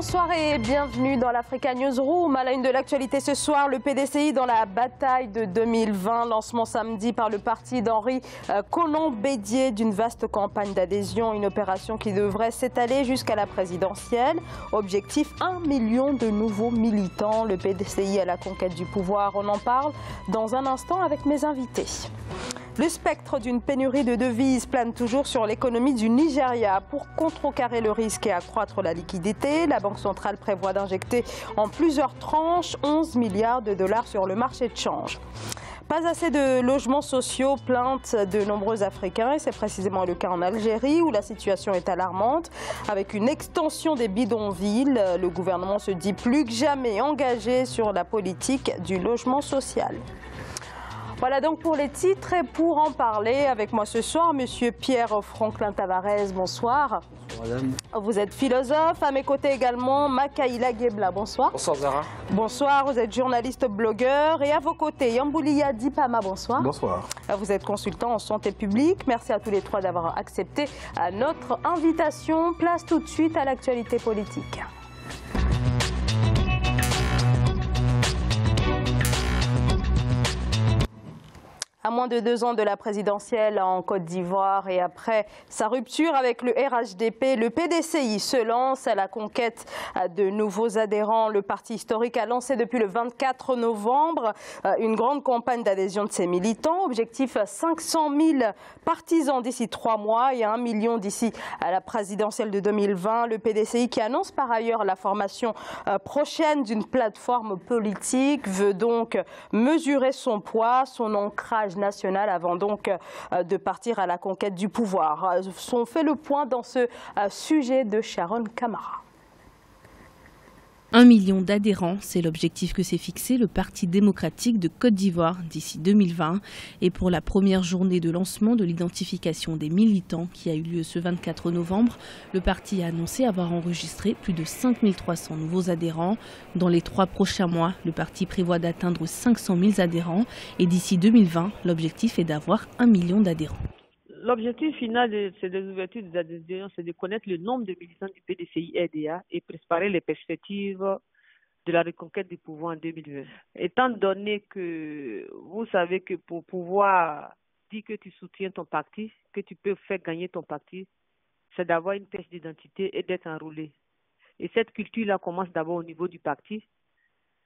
Bonsoir et bienvenue dans l'Africa Newsroom. À la une de l'actualité ce soir, le PDCI dans la bataille de 2020. Lancement samedi par le parti d'Henri Konan Bédié d'une vaste campagne d'adhésion. Une opération qui devrait s'étaler jusqu'à la présidentielle. Objectif 1 million de nouveaux militants. Le PDCI à la conquête du pouvoir. On en parle dans un instant avec mes invités. Le spectre d'une pénurie de devises plane toujours sur l'économie du Nigeria. Pour contrecarrer le risque et accroître la liquidité, la Banque centrale prévoit d'injecter en plusieurs tranches 11 milliards de dollars sur le marché de change. Pas assez de logements sociaux, plainte de nombreux Africains, et c'est précisément le cas en Algérie où la situation est alarmante. Avec une extension des bidonvilles, le gouvernement se dit plus que jamais engagé sur la politique du logement social. Voilà donc pour les titres et pour en parler avec moi ce soir, Monsieur Pierre Franklin Tavares, bonsoir. Bonsoir madame. Vous êtes philosophe, à mes côtés également Makaïla Gebla, bonsoir. Bonsoir Zara. Bonsoir, vous êtes journaliste blogueur et à vos côtés Yamboulia Dipama, bonsoir. Bonsoir. Vous êtes consultant en santé publique, merci à tous les trois d'avoir accepté notre invitation. Place tout de suite à l'actualité politique. À moins de 2 ans de la présidentielle en Côte d'Ivoire et après sa rupture avec le RHDP, le PDCI se lance à la conquête de nouveaux adhérents. Le parti historique a lancé depuis le 24 novembre une grande campagne d'adhésion de ses militants. Objectif 500 000 partisans d'ici 3 mois et 1 million d'ici à la présidentielle de 2020. Le PDCI, qui annonce par ailleurs la formation prochaine d'une plateforme politique, veut donc mesurer son poids, son ancrage national avant donc de partir à la conquête du pouvoir. On fait le point dans ce sujet de Sharon Kamara. 1 million d'adhérents, c'est l'objectif que s'est fixé le Parti démocratique de Côte d'Ivoire d'ici 2020. Et pour la première journée de lancement de l'identification des militants qui a eu lieu ce 24 novembre, le parti a annoncé avoir enregistré plus de 5300 nouveaux adhérents. Dans les 3 prochains mois, le parti prévoit d'atteindre 500 000 adhérents. Et d'ici 2020, l'objectif est d'avoir 1 million d'adhérents. L'objectif final de ces ouvertures des adhésions, c'est de connaître le nombre de militants du PDCI-RDA et préparer les perspectives de la reconquête du pouvoir en 2020. Étant donné que vous savez que pour pouvoir dire que tu soutiens ton parti, que tu peux faire gagner ton parti, c'est d'avoir une pièce d'identité et d'être enrôlé. Et cette culture-là commence d'abord au niveau du parti,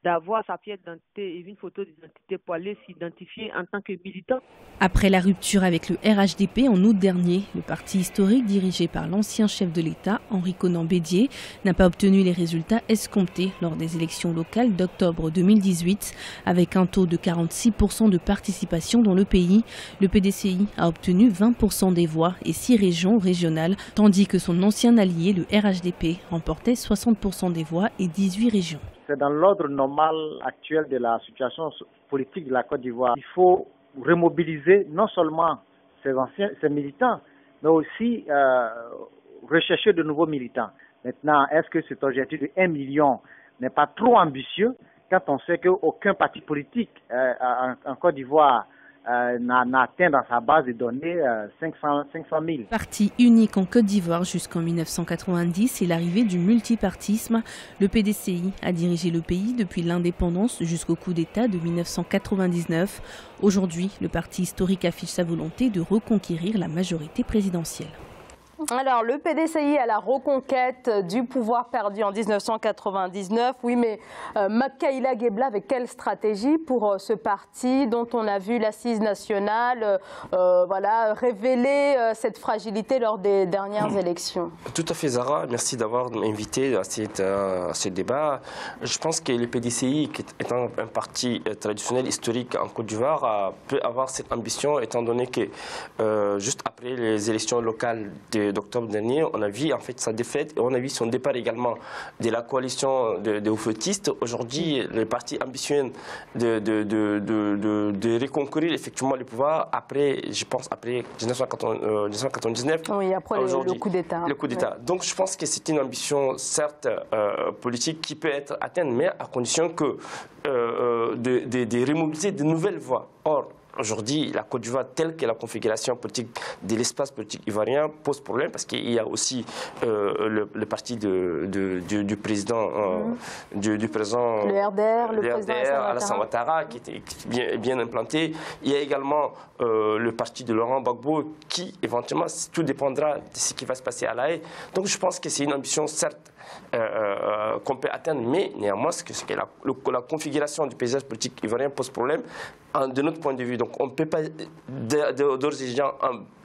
d'avoir sa pièce d'identité et une photo d'identité pour aller s'identifier en tant que militant. Après la rupture avec le RHDP en août dernier, le parti historique dirigé par l'ancien chef de l'État, Henri Konan Bédié, n'a pas obtenu les résultats escomptés lors des élections locales d'octobre 2018. Avec un taux de 46% de participation dans le pays, le PDCI a obtenu 20% des voix et 6 régions régionales, tandis que son ancien allié, le RHDP, remportait 60% des voix et 18 régions. C'est dans l'ordre normal actuel de la situation politique de la Côte d'Ivoire. Il faut remobiliser non seulement ces militants, mais aussi rechercher de nouveaux militants. Maintenant, est-ce que cet objectif de 1 million n'est pas trop ambitieux quand on sait qu'aucun parti politique en Côte d'Ivoire n'a atteint dans sa base de données 500 000. Parti unique en Côte d'Ivoire jusqu'en 1990 et l'arrivée du multipartisme, le PDCI a dirigé le pays depuis l'indépendance jusqu'au coup d'État de 1999. Aujourd'hui, le parti historique affiche sa volonté de reconquérir la majorité présidentielle. Alors, le PDCI à la reconquête du pouvoir perdu en 1999. Oui, mais Makaïla Gebla, avec quelle stratégie pour ce parti dont on a vu l'assise nationale révéler cette fragilité lors des dernières élections? Tout à fait Zara, merci d'avoir invité à ce débat. Je pense que le PDCI, étant un parti traditionnel historique en Côte d'Ivoire, peut avoir cette ambition étant donné que juste après les élections locales d'octobre dernier, on a vu en fait sa défaite et on a vu son départ également de la coalition des hauts-flottistes. Aujourd'hui, le parti ambitionne de reconquérir effectivement le pouvoir après, je pense, après 1999. Oui, après le coup d'État. Le coup d'État. Oui. Donc je pense que c'est une ambition, certes, politique qui peut être atteinte, mais à condition que de remobiliser de nouvelles voies. Or, aujourd'hui, la Côte d'Ivoire, telle que la configuration politique de l'espace politique ivoirien, pose problème parce qu'il y a aussi le parti du président, du président, le RDR, le président Alassane Ouattara, qui est bien implanté. Il y a également le parti de Laurent Gbagbo, qui éventuellement, tout dépendra de ce qui va se passer à La Haye. Donc je pense que c'est une ambition, certes, qu'on peut atteindre, mais néanmoins, la configuration du paysage politique ivoirien pose problème de notre point de vue. Donc on ne peut pas d'ores et déjà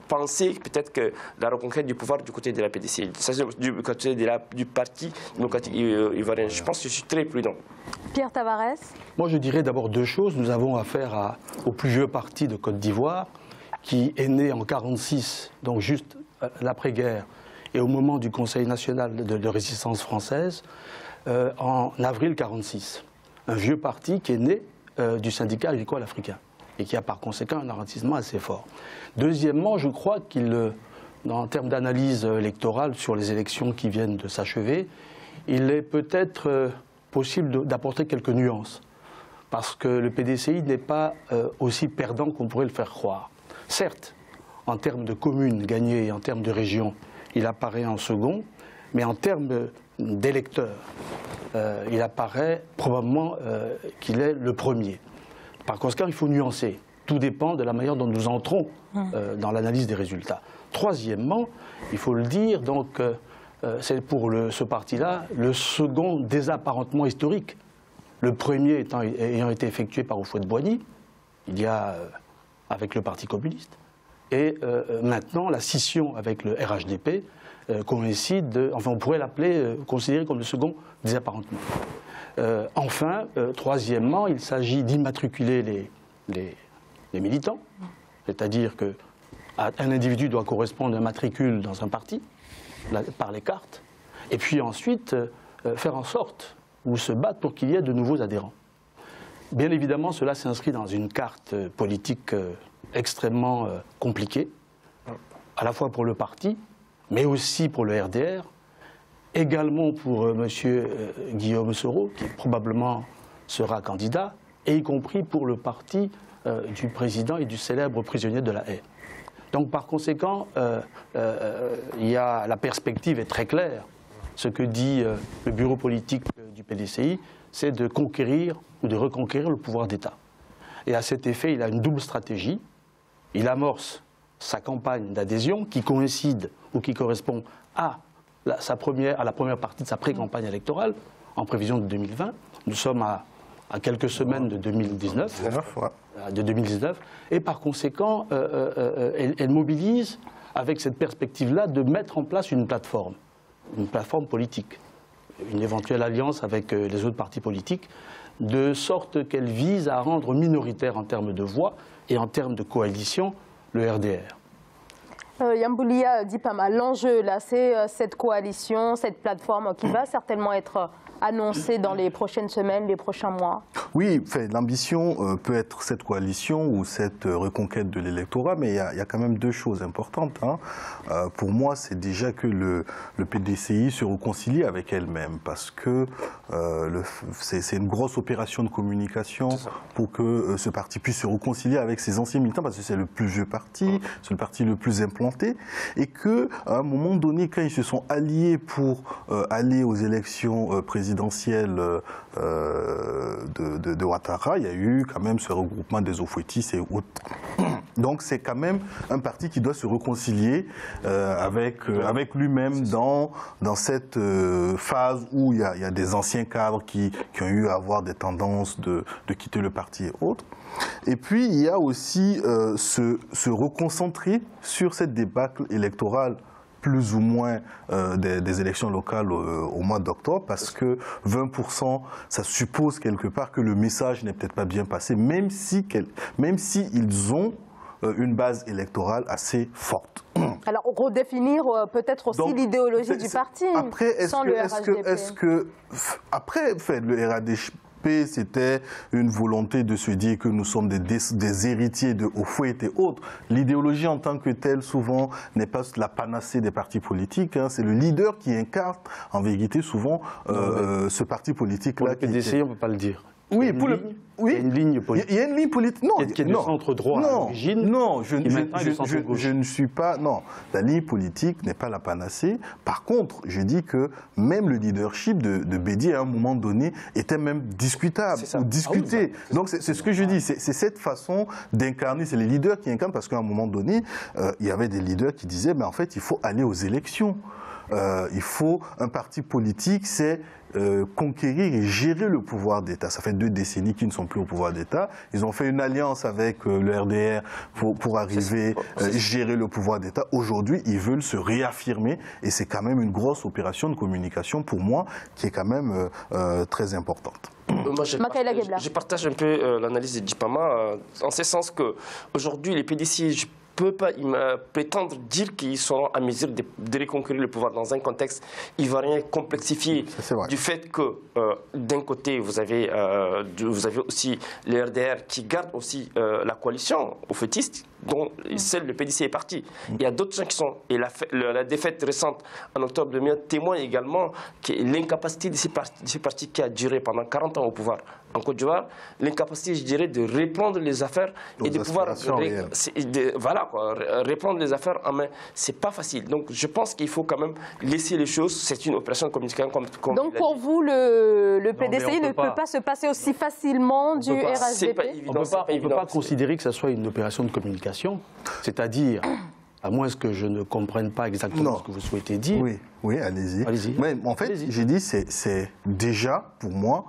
penser peut-être que la reconquête du pouvoir du côté de la PDC, du côté du Parti démocratique ivoirien. Je pense que je suis très prudent. Pierre Tavares. Moi, je dirais d'abord deux choses. Nous avons affaire au plus vieux parti de Côte d'Ivoire, qui est né en 1946, donc juste l'après-guerre, et au moment du Conseil national de résistance française, en avril 1946. Un vieux parti qui est né du syndicat agricole africain et qui a par conséquent un ralentissement assez fort. Deuxièmement, je crois en termes d'analyse électorale sur les élections qui viennent de s'achever, il est peut-être possible d'apporter quelques nuances, parce que le PDCI n'est pas aussi perdant qu'on pourrait le faire croire. Certes, en termes de communes gagnées et en termes de régions, il apparaît en second, mais en termes d'électeurs, il apparaît probablement qu'il est le premier. Par conséquent, il faut nuancer. Tout dépend de la manière dont nous entrons dans l'analyse des résultats. Troisièmement, il faut le dire, donc c'est pour ce parti-là le second désapparentement historique. Le premier ayant été effectué par Houphouët-Boigny, il y a avec le Parti communiste, et maintenant la scission avec le RHDP coïncide, enfin on pourrait l'appeler, considéré comme le second désapparentement. Enfin, troisièmement, il s'agit d'immatriculer les militants, c'est-à-dire qu'un individu doit correspondre à un matricule dans un parti, par les cartes, et puis ensuite faire en sorte, ou se battre pour qu'il y ait de nouveaux adhérents. Bien évidemment, cela s'inscrit dans une carte politique extrêmement compliquée, à la fois pour le parti, mais aussi pour le RDR, également pour M. Guillaume Soro, qui probablement sera candidat, et y compris pour le parti du président et du célèbre prisonnier de La Haye. Donc par conséquent, la perspective est très claire. Ce que dit le bureau politique du PDCI, c'est de conquérir ou de reconquérir le pouvoir d'État. Et à cet effet, il a une double stratégie. Il amorce sa campagne d'adhésion qui coïncide ou qui correspond à la première partie de sa pré-campagne électorale en prévision de 2020. Nous sommes à quelques semaines de 2019. Et par conséquent, elle mobilise, avec cette perspective-là, de mettre en place une plateforme politique, une éventuelle alliance avec les autres partis politiques, de sorte qu'elle vise à rendre minoritaire en termes de voix et en termes de coalition le RDR. Yamboulia dit pas mal. L'enjeu, là, c'est cette coalition, cette plateforme qui va certainement être annoncée dans les prochaines semaines, les prochains mois. Oui, l'ambition peut être cette coalition ou cette reconquête de l'électorat, mais il y a quand même deux choses importantes. Pour moi, c'est déjà que le PDCI se réconcilie avec elle-même, parce que c'est une grosse opération de communication pour que ce parti puisse se réconcilier avec ses anciens militants, parce que c'est le plus vieux parti, c'est le parti le plus implanté, et qu'à un moment donné, quand ils se sont alliés pour aller aux élections présidentielles de Ouattara, il y a eu quand même ce regroupement des Houphouëtistes et autres. Donc c'est quand même un parti qui doit se réconcilier avec lui-même dans cette phase où il y a des anciens cadres qui ont eu à avoir des tendances de quitter le parti et autres. Et puis il y a aussi se reconcentrer sur cette débâcle électorale plus ou moins des élections locales au mois d'octobre, parce que 20%, ça suppose quelque part que le message n'est peut-être pas bien passé, même si ils ont une base électorale assez forte. Alors, redéfinir peut-être aussi l'idéologie du parti, sans le RHDP. Après, le RHDP, c'était une volonté de se dire que nous sommes des héritiers de Houphouët et autres. L'idéologie en tant que telle, souvent, n'est pas la panacée des partis politiques. C'est le leader qui incarne, en vérité, souvent, ce parti politique-là. Pour le PDCI, on ne peut pas le dire. Oui, pour le... Oui. Il y a une ligne politique. Il y a une ligne politique. Non, qui est du centre droit à l'origine. Non, je ne suis pas. Non, la ligne politique n'est pas la panacée. Par contre, je dis que même le leadership de Bédié, à un moment donné, était même discutable ou discuté. Donc, c'est ce que je dis. C'est cette façon d'incarner. C'est les leaders qui incarnent, parce qu'à un moment donné, il y avait des leaders qui disaient, mais en fait, il faut aller aux élections. Il faut un parti politique, c'est conquérir et gérer le pouvoir d'État. Ça fait 2 décennies qu'ils ne sont plus au pouvoir d'État. Ils ont fait une alliance avec le RDR pour arriver à gérer le pouvoir d'État. Aujourd'hui, ils veulent se réaffirmer et c'est quand même une grosse opération de communication pour moi qui est quand même très importante. Moi, je partage un peu l'analyse de Djipama en ce sens qu'aujourd'hui, les PDC, je ne peux pas prétendre dire qu'ils seront à mesure de reconquérir le pouvoir dans un contexte ivoirien complexifié du fait que d'un côté vous avez aussi le RDR qui garde aussi la coalition aux fétistes dont seul le PDC est parti. Il y a d'autres gens qui sont, et la défaite récente en octobre 2000 témoigne également que l'incapacité de ces partis qui a duré pendant 40 ans au pouvoir en Côte d'Ivoire, l'incapacité, je dirais, de reprendre les affaires et de pouvoir reprendre les affaires en main, c'est pas facile. Donc je pense qu'il faut quand même laisser les choses. C'est une opération de communication comme donc pour vous, le PDCI ne peut pas se passer aussi facilement du RHDP. On ne peut pas considérer que ce soit une opération de communication, c'est-à-dire, à moins que je ne comprenne pas exactement ce que vous souhaitez dire. Oui, allez-y. En fait, j'ai dit, c'est déjà, pour moi,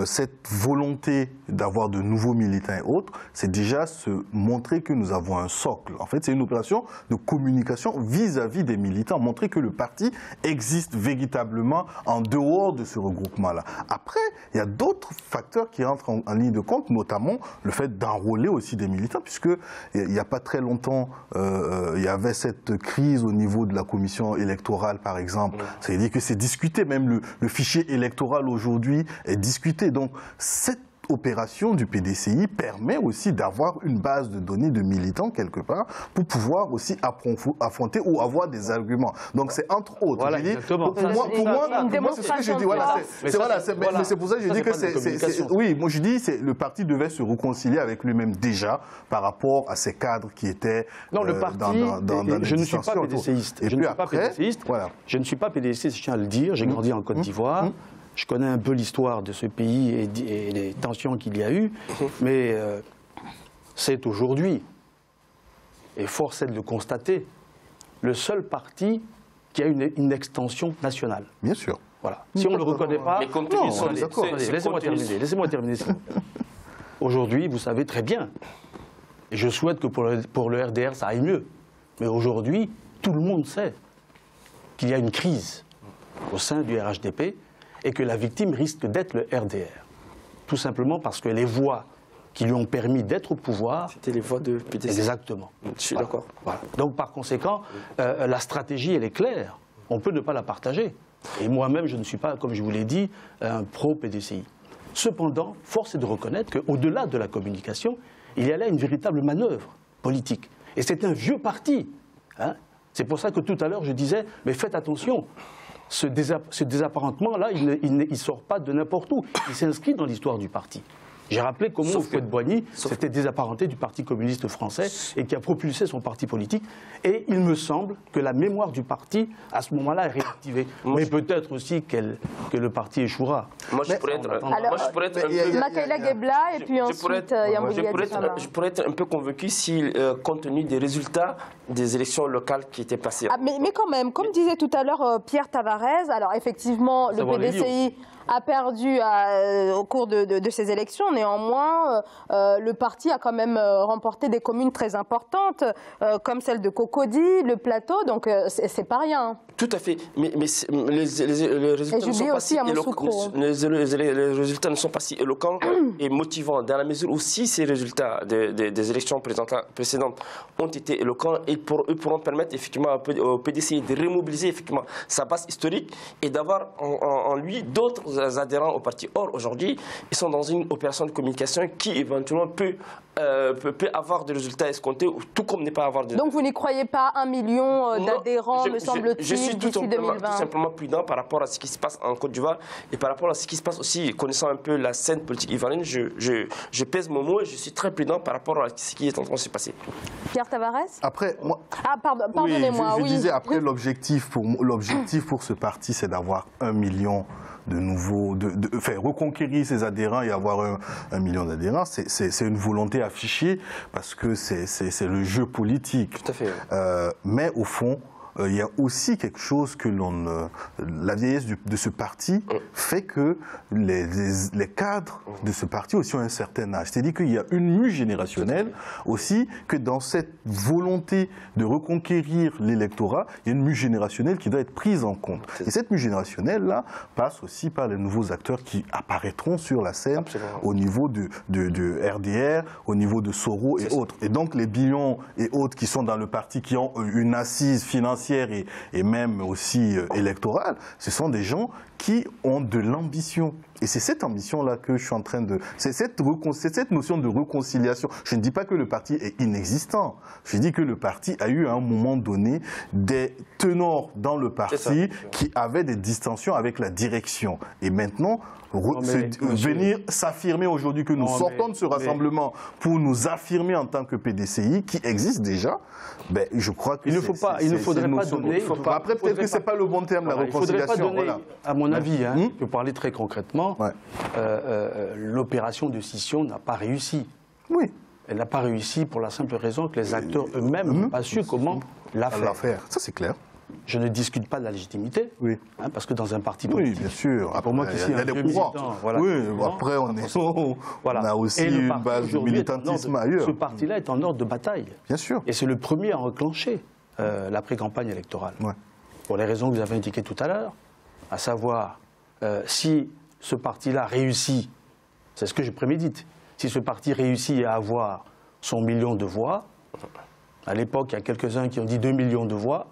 cette volonté d'avoir de nouveaux militants et autres, c'est déjà se montrer que nous avons un socle. En fait, c'est une opération de communication vis-à-vis des militants, montrer que le parti existe véritablement en dehors de ce regroupement-là. Après, il y a d'autres facteurs qui entrent en ligne de compte, notamment le fait d'enrôler aussi des militants, puisque il n'y a pas très longtemps, il y avait cette crise au niveau de la commission électorale, par exemple. C'est-à-dire que c'est discuté, même le fichier électoral aujourd'hui est discuté. Donc, cette opération du PDCI permet aussi d'avoir une base de données de militants quelque part pour pouvoir aussi affronter ou avoir des arguments. Donc c'est entre autres. Voilà, exactement. Pour moi, c'est ce que je dis. Mais c'est pour ça que je dis que c'est... Oui, moi je dis que le parti devait se réconcilier avec lui-même déjà par rapport à ces cadres qui étaient dans le parti. Je ne suis pas PDCiste. Je ne suis pas PDCiste, je tiens à le dire. J'ai grandi en Côte d'Ivoire. Je connais un peu l'histoire de ce pays et les tensions qu'il y a eu, mais c'est aujourd'hui, et force est de le constater, le seul parti qui a une extension nationale. Bien sûr. Voilà. Si on ne le reconnaît pas... Laissez-moi terminer. Aujourd'hui, vous savez très bien, et je souhaite que pour le RDR, ça aille mieux, mais aujourd'hui, tout le monde sait qu'il y a une crise au sein du RHDP, et que la victime risque d'être le RDR. Tout simplement parce que les voix qui lui ont permis d'être au pouvoir... C'était les voix de PDC. Exactement. Je suis d'accord. Voilà. Donc par conséquent, la stratégie, elle est claire. On peut ne pas la partager. Et moi-même, je ne suis pas, comme je vous l'ai dit, un pro-PDCI. Cependant, force est de reconnaître qu'au-delà de la communication, il y a là une véritable manœuvre politique. Et c'est un vieux parti. Hein. C'est pour ça que tout à l'heure, je disais, mais faites attention. Ce désapparentement-là, il ne sort pas de n'importe où. Il s'inscrit dans l'histoire du parti. J'ai rappelé comment Houphouët-Boigny s'était désapparenté du Parti communiste français et qui a propulsé son parti politique. Et il me semble que la mémoire du parti, à ce moment-là, est réactivée. Mais peut-être aussi que le parti échouera. Moi, je pourrais être un peu... Makaïla Gebla et puis ensuite Yamboulia Djipama. Je pourrais être un peu convaincu si, compte tenu des résultats des élections locales qui étaient passées. Mais quand même, comme disait tout à l'heure Pierre Tavares, alors effectivement, le PDCI a perdu au cours de ces élections. Néanmoins, le parti a quand même remporté des communes très importantes, comme celle de Cocody, le Plateau, donc c'est pas rien. Tout à fait, mais les résultats ne sont pas si éloquents. Les résultats ne sont pas si éloquents et motivants, dans la mesure où si ces résultats des élections précédentes ont été éloquents et ils pourront permettre effectivement au PDCI de remobiliser effectivement sa base historique et d'avoir en lui d'autres adhérents au parti. Or, aujourd'hui, ils sont dans une opération de communication qui éventuellement peut avoir des résultats escomptés, tout comme ne pas avoir de... Donc vous n'y croyez pas 1 million d'adhérents, me semble-t-il, d'ici 2020? Tout simplement prudent par rapport à ce qui se passe en Côte d'Ivoire et par rapport à ce qui se passe aussi, connaissant un peu la scène politique ivoirienne, je pèse mon mot et je suis très prudent par rapport à ce qui est en train de se passer. Pierre Tavares? Après, moi... Ah, pardonnez-moi, oui. Je disais, après, l'objectif pour ce parti, c'est d'avoir 1 million de nouveaux, reconquérir ses adhérents et avoir 1 million d'adhérents, c'est une volonté affichée parce que c'est le jeu politique. Tout à fait. Mais au fond, il y a aussi quelque chose que la vieillesse de ce parti fait que les cadres de ce parti aussi ont un certain âge. C'est-à-dire qu'il y a une mue générationnelle aussi, que dans cette volonté de reconquérir l'électorat, il y a une mue générationnelle qui doit être prise en compte. Et cette mue générationnelle-là passe aussi par les nouveaux acteurs qui apparaîtront sur la scène au niveau de RDR, au niveau de Soro et autres. Et donc les Billon et autres qui sont dans le parti, qui ont une assise financière et même aussi électorale, ce sont des gens qui ont de l'ambition. Et c'est cette ambition-là que je suis en train de... C'est cette notion de réconciliation. Je ne dis pas que le parti est inexistant. Je dis que le parti a eu à un moment donné des tenors dans le parti qui avaient des distensions avec la direction. Et maintenant, venir s'affirmer aujourd'hui que nous sortons de ce rassemblement pour nous affirmer en tant que PDCI, qui existe déjà, ben, je crois que il ne faudrait pas donner... Après, peut-être que ce n'est pas le bon terme, la réconciliation. Il ne faudrait pas donner, à mon avis, je peux parler très concrètement, l'opération de scission n'a pas réussi. Oui. Elle n'a pas réussi pour la simple raison que les acteurs eux-mêmes n'ont pas su comment la faire. Ça, c'est clair. Je ne discute pas de la légitimité, parce que dans un parti politique... Oui, bien sûr. Pour moi, il y a des courants. Après, on a aussi une base de militantisme ailleurs. Ce parti-là est en ordre de bataille. Bien sûr. Et c'est le premier à enclencher la pré-campagne électorale. Pour les raisons que vous avez indiquées tout à l'heure, à savoir, si ce parti-là réussit, c'est ce que je prémédite, si ce parti réussit à avoir son million de voix, à l'époque, il y a quelques-uns qui ont dit 2 millions de voix,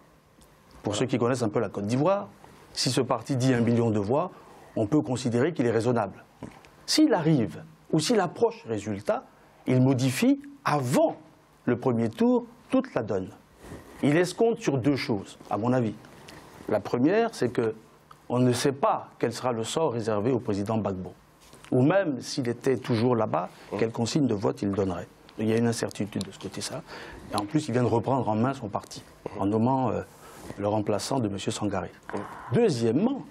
pour ceux qui connaissent un peu la Côte d'Ivoire, si ce parti dit 1 million de voix, on peut considérer qu'il est raisonnable. S'il arrive, ou s'il approche résultat, il modifie, avant le premier tour, toute la donne. Il escompte sur 2 choses, à mon avis. La première, c'est qu'on ne sait pas quel sera le sort réservé au président Gbagbo. Ou même, s'il était toujours là-bas, quelle consigne de vote il donnerait. Il y a une incertitude de ce côté-là. Et en plus, il vient de reprendre en main son parti, en nommant le remplaçant de M. Sangaré. Deuxièmement,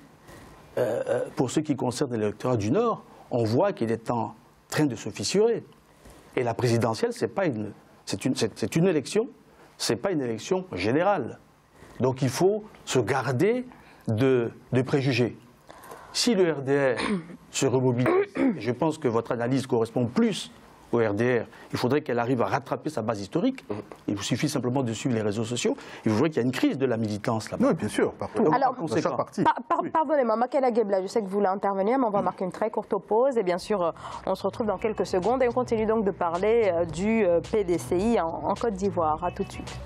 pour ce qui concerne l'électorat du Nord, on voit qu'il est en train de se fissurer. Et la présidentielle, c'est une élection, ce n'est pas une élection générale. Donc il faut se garder de préjugés. Si le RDR se remobilise, et je pense que votre analyse correspond plus au RDR, il faudrait qu'elle arrive à rattraper sa base historique. Il vous suffit simplement de suivre les réseaux sociaux. Il vous voyez qu'il y a une crise de la militance là-bas. Oui, bien sûr. Partout. Alors, pardonnez-moi, Makela Gebla, je sais que vous voulez intervenir, mais on va marquer une très courte pause. Et bien sûr, on se retrouve dans quelques secondes. Et on continue donc de parler du PDCI en Côte d'Ivoire. À tout de suite.